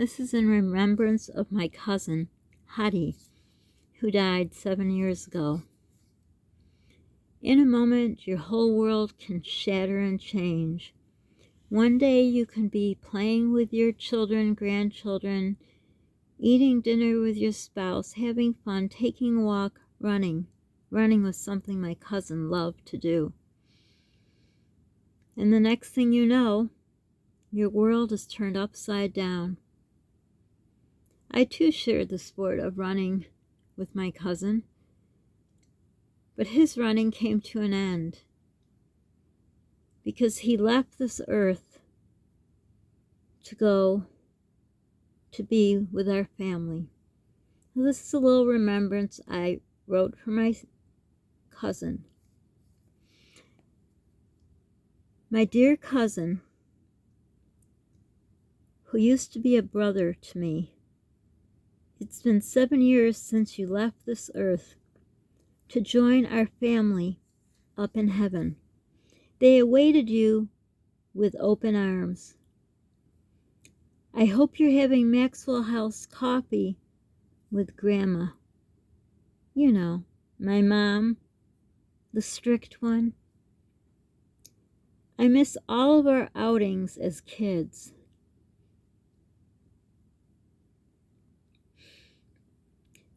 This is in remembrance of my cousin, Hadi, who died 7 years ago. In a moment, your whole world can shatter and change. One day you can be playing with your children, grandchildren, eating dinner with your spouse, having fun, taking a walk, running. Running was something my cousin loved to do. And the next thing you know, your world is turned upside down. I too shared the sport of running with my cousin, but his running came to an end because he left this earth to go to be with our family. Now, this is a little remembrance I wrote for my cousin. My dear cousin, who used to be a brother to me, it's been 7 years since you left this earth to join our family up in heaven. They awaited you with open arms. I hope you're having Maxwell House coffee with Grandma. You know, my mom, the strict one. I miss all of our outings as kids.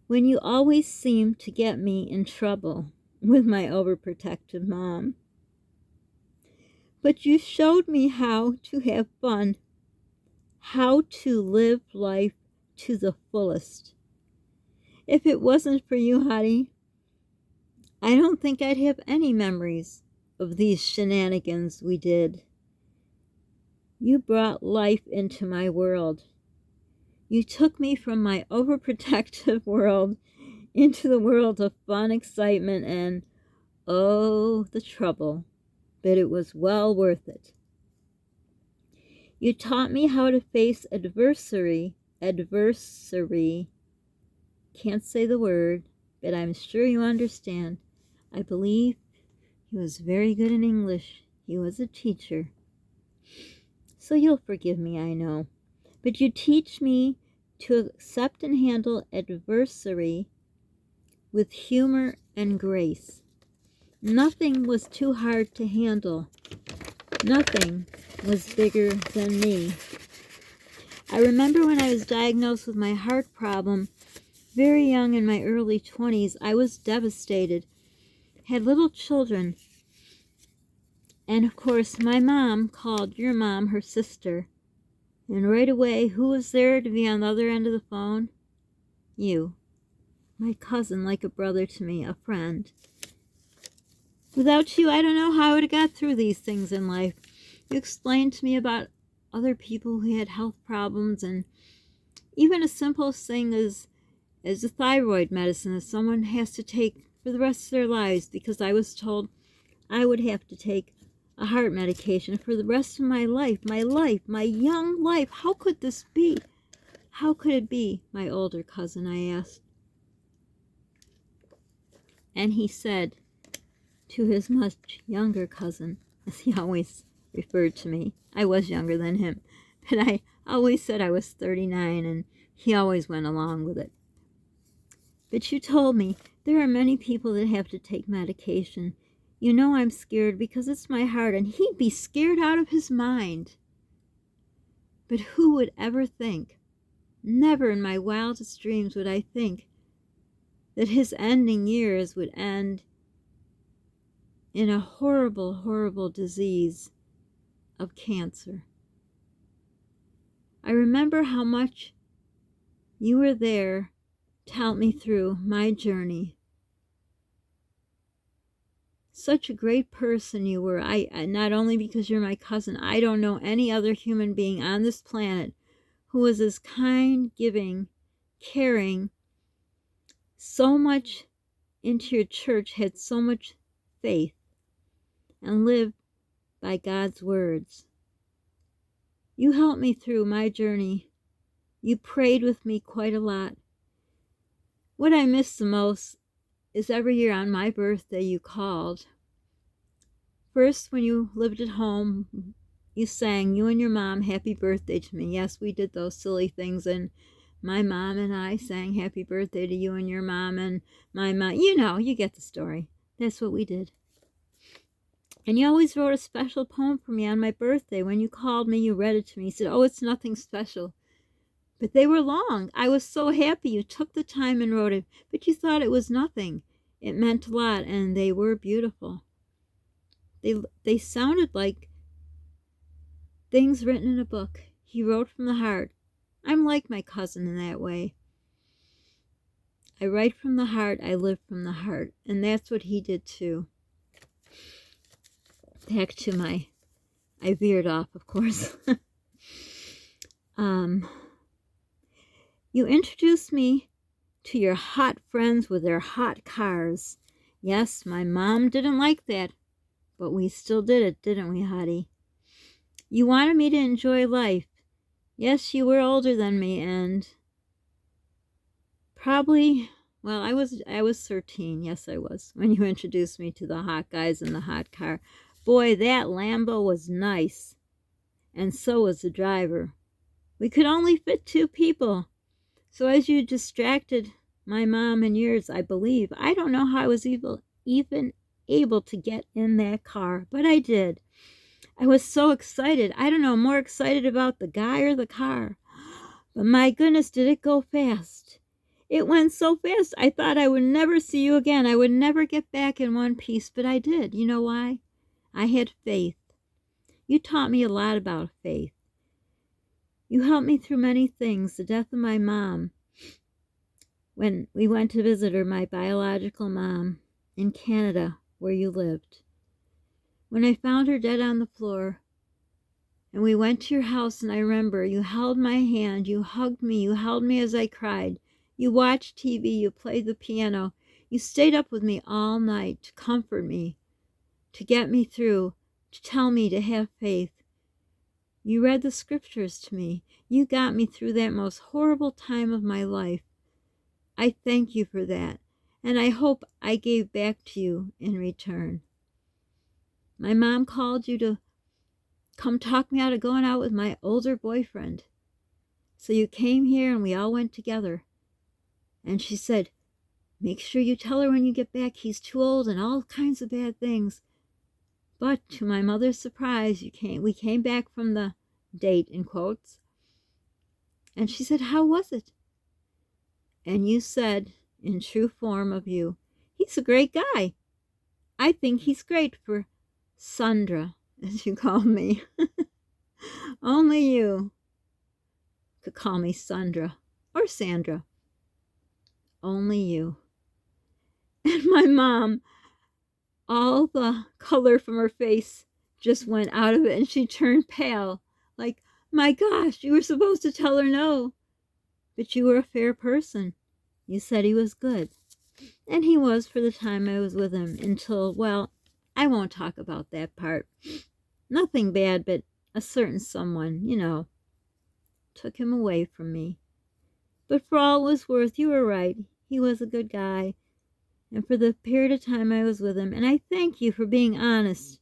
When you always seemed to get me in trouble with my overprotective mom. But you showed me how to have fun, how to live life to the fullest. If it wasn't for you, Hadi, I don't think I'd have any memories of these shenanigans we did. You brought life into my world. You took me from my overprotective world into the world of fun, excitement, and, oh, the trouble. But it was well worth it. You taught me how to face adversity. Can't say the word, but I'm sure you understand. I believe he was very good in English. He was a teacher. So you'll forgive me, I know. But you teach me to accept and handle adversity with humor and grace. Nothing was too hard to handle. Nothing was bigger than me. I remember when I was diagnosed with my heart problem, very young in my early 20s, I was devastated. Had little children. And of course, my mom called your mom her sister. And right away, who was there to be on the other end of the phone? You. My cousin, like a brother to me, a friend. Without you, I don't know how I would have got through these things in life. You explained to me about other people who had health problems, and even a simple thing as a thyroid medicine that someone has to take for the rest of their lives, because I was told I would have to take a heart medication for the rest of my life, my young life. How could this be? How could it be, my older cousin, I asked. And he said to his much younger cousin, as he always referred to me, I was younger than him, but I always said I was 39, and he always went along with it. But you told me there are many people that have to take medication. You know I'm scared because it's my heart, and he'd be scared out of his mind. But who would ever think, never in my wildest dreams would I think, that his ending years would end in a horrible, horrible disease of cancer. I remember how much you were there to help me through my journey. Such a great person you were. I not only because you're my cousin, I don't know any other human being on this planet who was as kind, giving, caring, so much into your church, had so much faith, and lived by God's words. You helped me through my journey. You prayed with me quite a lot. What I miss the most is every year on my birthday you called. First when you lived at home you sang, you and your mom, happy birthday to me. Yes, we did those silly things, and my mom and I sang happy birthday to you and your mom, and my mom, you get the story. That's what we did. And you always wrote a special poem for me on my birthday. When you called me, you read it to me. You said, oh, it's nothing special. But they were long. I was so happy you took the time and wrote it, but you thought it was nothing. It meant a lot, and they were beautiful. They sounded like things written in a book. He wrote from the heart. I'm like my cousin in that way. I write from the heart, I live from the heart. And that's what he did too. Back to I veered off, of course. You introduced me to your hot friends with their hot cars. Yes, my mom didn't like that, but we still did it, didn't we, Hottie? You wanted me to enjoy life. Yes, you were older than me, and probably, well, I was 13. Yes, I was, when you introduced me to the hot guys in the hot car. Boy, that Lambo was nice, and so was the driver. We could only fit 2 people. So as you distracted my mom and yours, I believe, I don't know how I was even able to get in that car, but I did. I was so excited. I don't know, more excited about the guy or the car. But my goodness, did it go fast. It went so fast, I thought I would never see you again. I would never get back in one piece, but I did. You know why? I had faith. You taught me a lot about faith. You helped me through many things. The death of my mom, when we went to visit her, my biological mom, in Canada, where you lived. When I found her dead on the floor, and we went to your house, and I remember you held my hand, you hugged me, you held me as I cried. You watched TV, you played the piano. You stayed up with me all night to comfort me, to get me through, to tell me to have faith. You read the scriptures to me. You got me through that most horrible time of my life. I thank you for that, and I hope I gave back to you in return. My mom called you to come talk me out of going out with my older boyfriend. So you came here and we all went together. And she said, make sure you tell her when you get back he's too old and all kinds of bad things. But to my mother's surprise, we came back from the date, in quotes, and she said, how was it? And you said, in true form of you, he's a great guy. I think he's great for Sandra, as you call me. Only you could call me Sandra or Sandra. Only you. And my mom, all the color from her face just went out of it, and she turned pale, like, my gosh, you were supposed to tell her no. But you were a fair person. You said he was good. And he was for the time I was with him, until, well, I won't talk about that part. Nothing bad, but a certain someone, took him away from me. But for all it was worth, you were right. He was a good guy. And for the period of time I was with him, and I thank you for being honest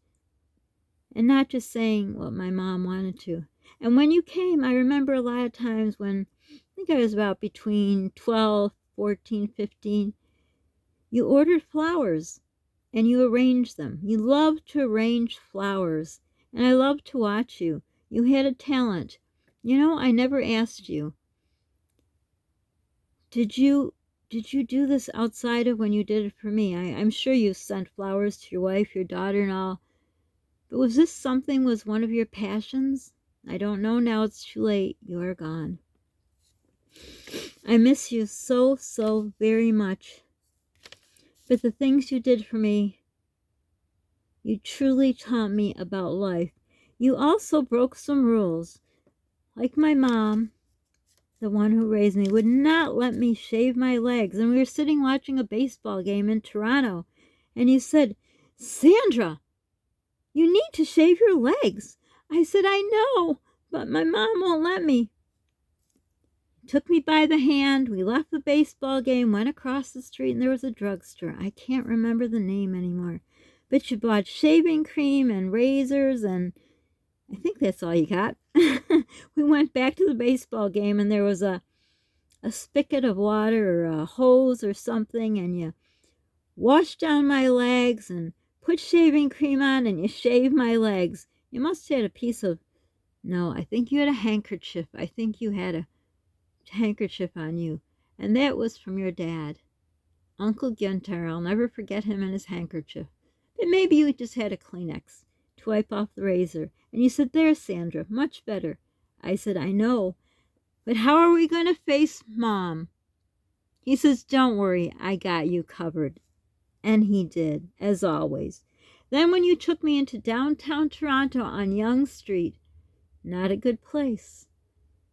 and not just saying what my mom wanted to. And when you came, I remember a lot of times when, I think I was about between 12, 14, 15, you ordered flowers and you arranged them. You loved to arrange flowers, and I loved to watch you. You had a talent. I never asked you, did you do this outside of when you did it for me? I'm sure you sent flowers to your wife, your daughter, and all. But was this something was one of your passions? I don't know now. It's too late. You are gone. I miss you so, so very much. But the things you did for me, you truly taught me about life. You also broke some rules. Like my mom, the one who raised me, would not let me shave my legs. And we were sitting watching a baseball game in Toronto. And you said, Sandra, you need to shave your legs. I said, I know, but my mom won't let me. Took me by the hand. We left the baseball game, went across the street, and there was a drugstore. I can't remember the name anymore. But you bought shaving cream and razors, and I think that's all you got. We went back to the baseball game, and there was a spigot of water or a hose or something, and you washed down my legs and put shaving cream on, and you shaved my legs. You must have had a piece of, no, I think you had a handkerchief. I think you had a handkerchief on you, and that was from your dad, Uncle Gunter. I'll never forget him and his handkerchief. But maybe you just had a Kleenex to wipe off the razor, and you said, "There, Sandra, much better." I said, "I know, but how are we going to face Mom?" He says, "Don't worry, I got you covered." And he did, as always. Then when you took me into downtown Toronto on Yonge Street, not a good place.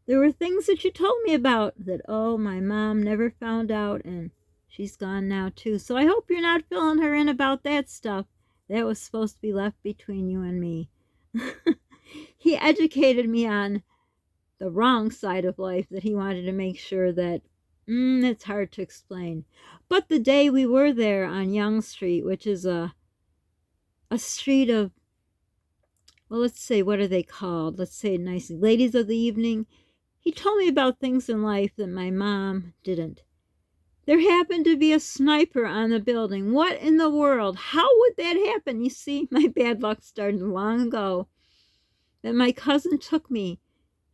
There were things that you told me about that, oh, my mom never found out, and she's gone now too. So I hope you're not filling her in about that stuff. That was supposed to be left between you and me. He educated me on the wrong side of life, that he wanted to make sure that, it's hard to explain. But the day we were there on Yonge Street, which is a street of, well, let's say, what are they called? Let's say it nicely, ladies of the evening. He told me about things in life that my mom didn't. There happened to be a sniper on the building. What in the world? How would that happen? You see, my bad luck started long ago. That my cousin took me,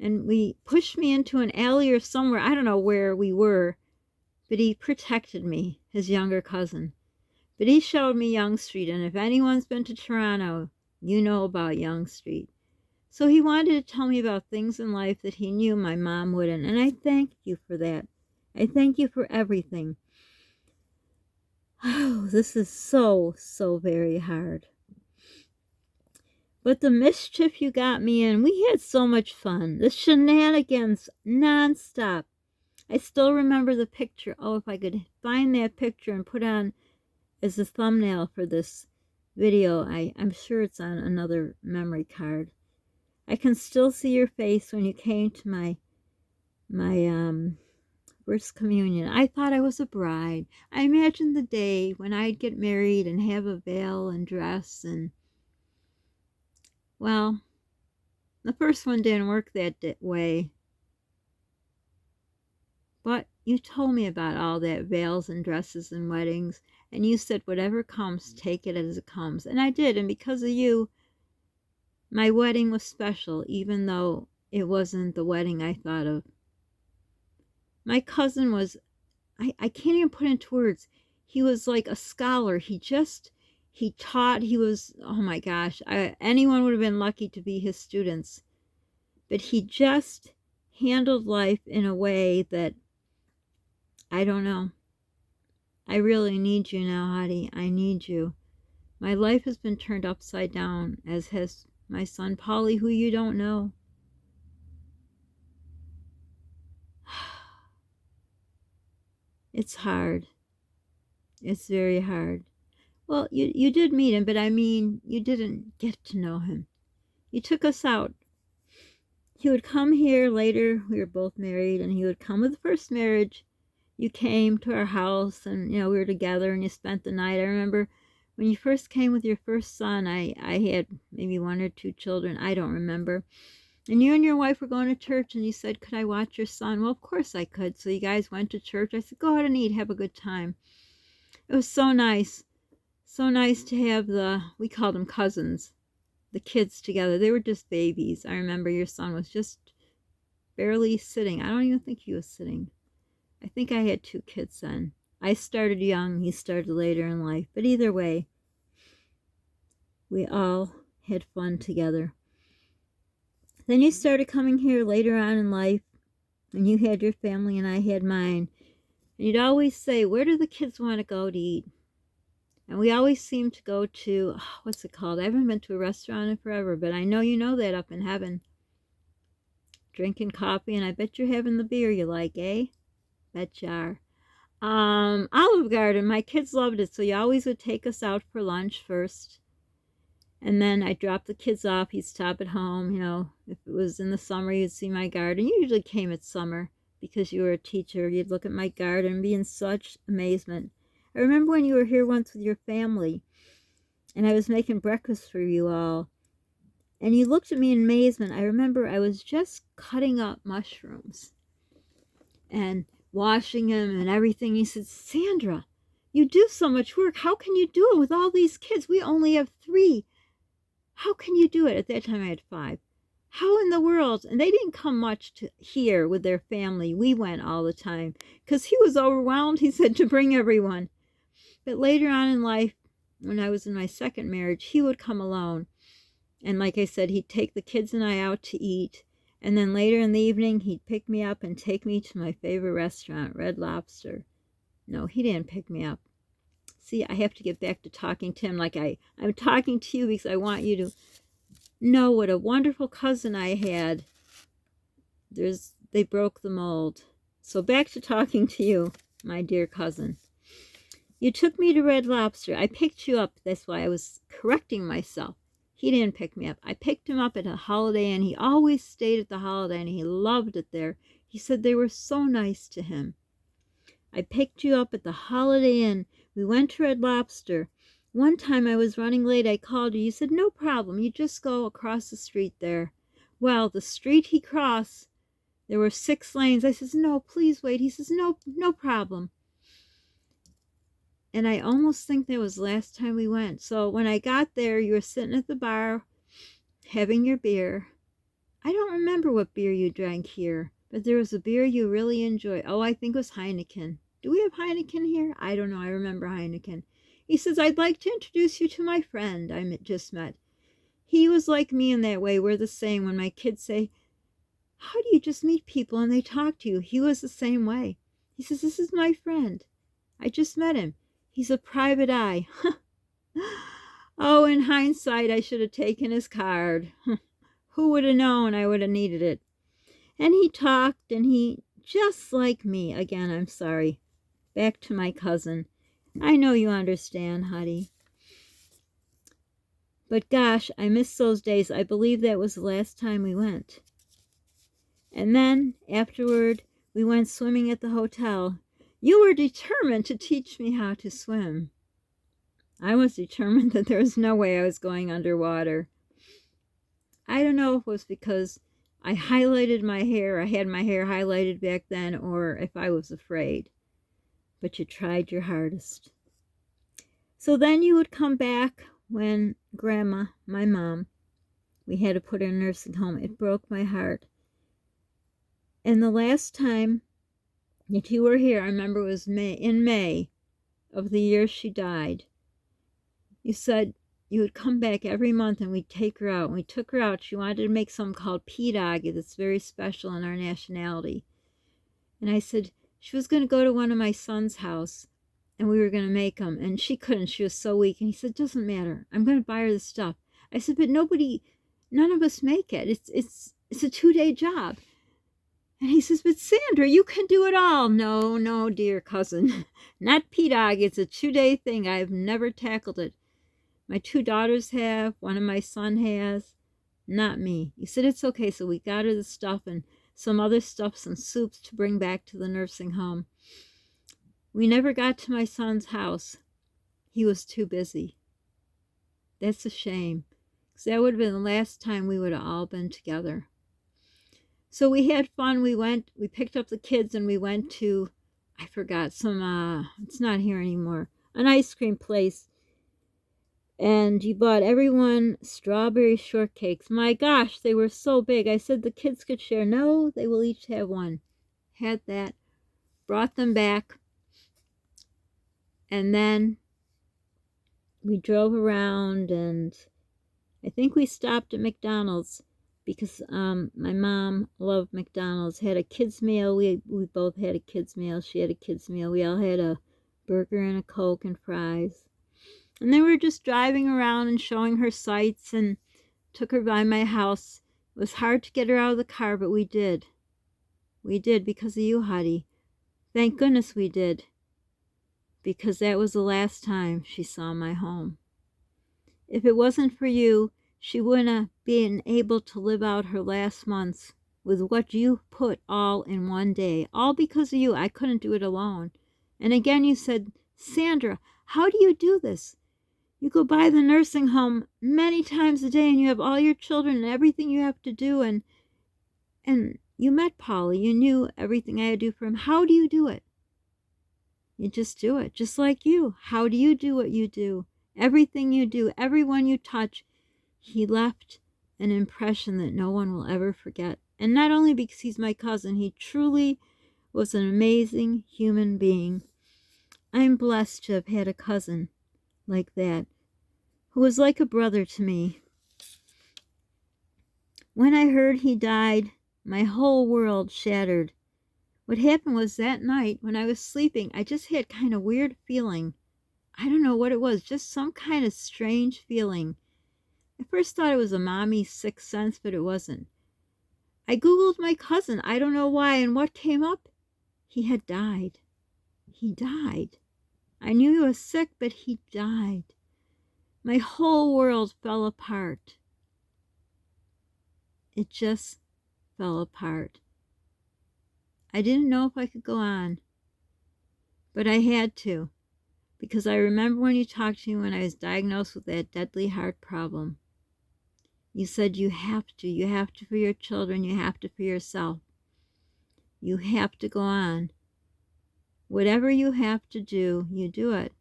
and we pushed me into an alley or somewhere. I don't know where we were, but he protected me, his younger cousin. But he showed me Yonge Street, and if anyone's been to Toronto, you know about Yonge Street. So he wanted to tell me about things in life that he knew my mom wouldn't, and I thank you for that. I thank you for everything. Oh, this is so, so very hard. But the mischief you got me in, we had so much fun. The shenanigans, nonstop. I still remember the picture. Oh, if I could find that picture and put on as a thumbnail for this video, I'm sure it's on another memory card. I can still see your face when you came to my first communion. I thought I was a bride. I imagined the day when I'd get married and have a veil and dress, and, well, the first one didn't work that way. But you told me about all that, veils and dresses and weddings, and you said, whatever comes, take it as it comes. And I did, and because of you, my wedding was special, even though it wasn't the wedding I thought of. My cousin was, I can't even put into words, he was like a scholar. He taught, he was, oh my gosh, anyone would have been lucky to be his students. But he just handled life in a way that, I don't know. I really need you now, Hadi. I need you. My life has been turned upside down, as has my son Polly, who you don't know. It's hard. It's very hard. Well, you did meet him, but I mean, you didn't get to know him. You took us out. He would come here later. We were both married, and he would come with the first marriage. You came to our house, and, we were together, and you spent the night. I remember when you first came with your first son, I had maybe 1 or 2 children. I don't remember. And you and your wife were going to church, and you said, could I watch your son? Well, of course I could. So you guys went to church. I said, go ahead and eat. Have a good time. It was so nice. So nice to have we called them cousins, the kids together. They were just babies. I remember your son was just barely sitting. I don't even think he was sitting. I think I had 2 kids then. I started young. He started later in life. But either way, we all had fun together. Then you started coming here later on in life, and you had your family and I had mine. And you'd always say, where do the kids want to go to eat? And we always seemed to go to, what's it called? I haven't been to a restaurant in forever, but I know you know that up in heaven. Drinking coffee, and I bet you're having the beer you like, eh? Bet you are. Olive Garden, my kids loved it, so you always would take us out for lunch first. And then I'd drop the kids off. You'd stop at home, If it was in the summer, you'd see my garden. You usually came at summer because you were a teacher. You'd look at my garden and be in such amazement. I remember when you were here once with your family, and I was making breakfast for you all. And he looked at me in amazement. I remember I was just cutting up mushrooms and washing them and everything. He said, Sandra, you do so much work. How can you do it with all these kids? We only have 3. How can you do it? At that time, I had 5. How in the world? And they didn't come much to here with their family. We went all the time because he was overwhelmed, he said, to bring everyone. But later on in life, when I was in my second marriage, he would come alone. And like I said, he'd take the kids and I out to eat. And then later in the evening, he'd pick me up and take me to my favorite restaurant, Red Lobster. No, he didn't pick me up. See, I have to get back to talking to him like I'm talking to you because I want you to know what a wonderful cousin I had. They broke the mold. So back to talking to you, my dear cousin. You took me to Red Lobster. I picked you up. That's why I was correcting myself. He didn't pick me up. I picked him up at a Holiday Inn. He always stayed at the Holiday Inn. He loved it there. He said they were so nice to him. I picked you up at the Holiday Inn. We went to Red Lobster. One time I was running late. I called you. You said, no problem. You just go across the street there. Well, the street he crossed, there were 6 lanes. I says, no, please wait. He says, no problem. And I almost think that was the last time we went. So when I got there, you were sitting at the bar having your beer. I don't remember what beer you drank here, but there was a beer you really enjoyed. Oh, I think it was Heineken. Do we have Heineken here? I don't know. I remember Heineken. He says, I'd like to introduce you to my friend I just met. He was like me in that way. We're the same. When my kids say, how do you just meet people and they talk to you? He was the same way. He says, this is my friend. I just met him. He's a private eye. Oh, in hindsight, I should have taken his card. Who would have known I would have needed it? And he talked, and he, just like me. Again, I'm sorry. Back to my cousin. I know you understand, Huddy. But gosh, I miss those days. I believe that was the last time we went. And then, afterward, we went swimming at the hotel. You were determined to teach me how to swim. I was determined that there was no way I was going underwater. I don't know if it was because I highlighted my hair. I had my hair highlighted back then, or if I was afraid. But you tried your hardest. So then you would come back when Grandma, my mom, we had to put her in a nursing home. It broke my heart. And the last time that you were here, I remember it was in May of the year she died. You said you would come back every month and we'd take her out. And we took her out. She wanted to make something called P-Doggy that's very special in our nationality. And I said she was going to go to one of my son's house and we were going to make them. And she couldn't. She was so weak. And he said, doesn't matter. I'm going to buy her the stuff. I said, but none of us make it. It's a 2-day job. And he says, but Sandra, you can do it all. No, dear cousin. Not P-Dog. It's a 2-day thing. I've never tackled it. My 2 daughters have. One of my son has. Not me. He said, it's okay. So we got her the stuff and some other stuff, some soups to bring back to the nursing home. We never got to my son's house. He was too busy. That's a shame. Because that would have been the last time we would have all been together. So we had fun. We picked up the kids and we went to, I forgot, it's not here anymore, an ice cream place. And you bought everyone strawberry shortcakes. My gosh, they were so big. I said the kids could share. No, they will each have one. Had that. Brought them back. And then we drove around and I think we stopped at McDonald's because my mom loved McDonald's. Had a kids meal. We both had a kids meal. She had a kids meal. We all had a burger and a Coke and fries. And then we were just driving around and showing her sights and took her by my house. It was hard to get her out of the car, but we did. We did because of you, Huddy. Thank goodness we did. Because that was the last time she saw my home. If it wasn't for you, she wouldn't have been able to live out her last months with what you put all in one day. All because of you. I couldn't do it alone. And again you said, Sandra, how do you do this? You go by the nursing home many times a day and you have all your children and everything you have to do, and you met Polly. You knew everything I had to do for him. How do you do it? You just do it, just like you. How do you do what you do? Everything you do, everyone you touch, he left an impression that no one will ever forget. And not only because he's my cousin, he truly was an amazing human being. I'm blessed to have had a cousin like that, who was like a brother to me. When I heard he died, my whole world shattered. What happened was that night when I was sleeping, I just had kind of weird feeling. I don't know what it was, just some kind of strange feeling. I first thought it was a mommy's sixth sense, but it wasn't. I Googled my cousin, I don't know why, and what came up? He had died. He died. I knew he was sick, but he died. My whole world fell apart. It just fell apart. I didn't know if I could go on, but I had to, because I remember when you talked to me when I was diagnosed with that deadly heart problem. You said you have to for your children, you have to for yourself. You have to go on. Whatever you have to do, you do it.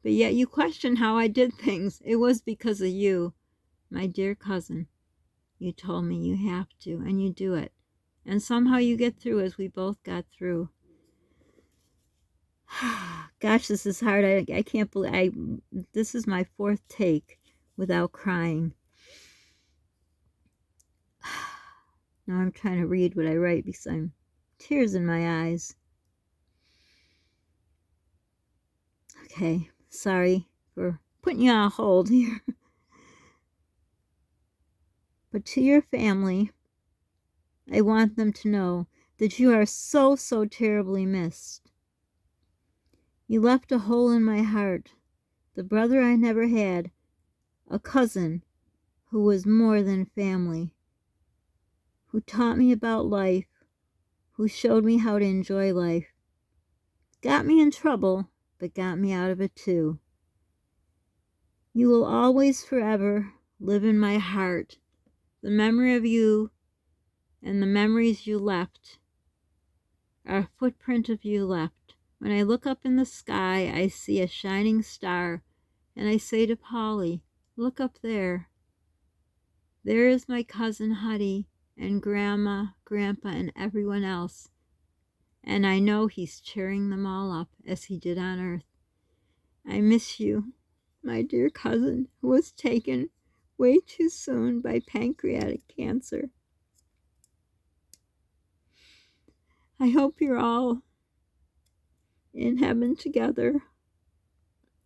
But yet you question how I did things. It was because of you, my dear cousin. You told me you have to, and you do it. And somehow you get through, as we both got through. Gosh, this is hard. I can't believe this is my fourth take without crying. Now I'm trying to read what I write because I'm tears in my eyes. Okay, sorry for putting you on hold here. But to your family, I want them to know that you are so, so terribly missed. You left a hole in my heart, the brother I never had, a cousin who was more than family, who taught me about life, who showed me how to enjoy life, got me in trouble, but got me out of it too. You will always forever live in my heart. The memory of you and the memories you left are a footprint of you left. When I look up in the sky, I see a shining star, and I say to Polly, look up there. There is my cousin Huddy and Grandma, Grandpa, and everyone else. And I know he's cheering them all up as he did on Earth. I miss you, my dear cousin, who was taken way too soon by pancreatic cancer. I hope you're all in heaven together,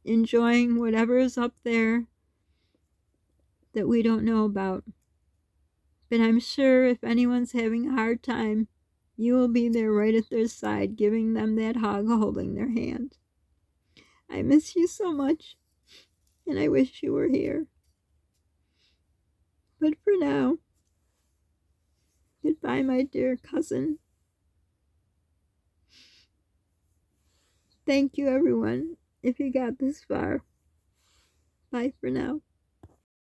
enjoying whatever is up there that we don't know about. But I'm sure if anyone's having a hard time, you will be there right at their side, giving them that hug, holding their hand. I miss you so much, and I wish you were here. But for now, goodbye, my dear cousin. Thank you, everyone, if you got this far. Bye for now.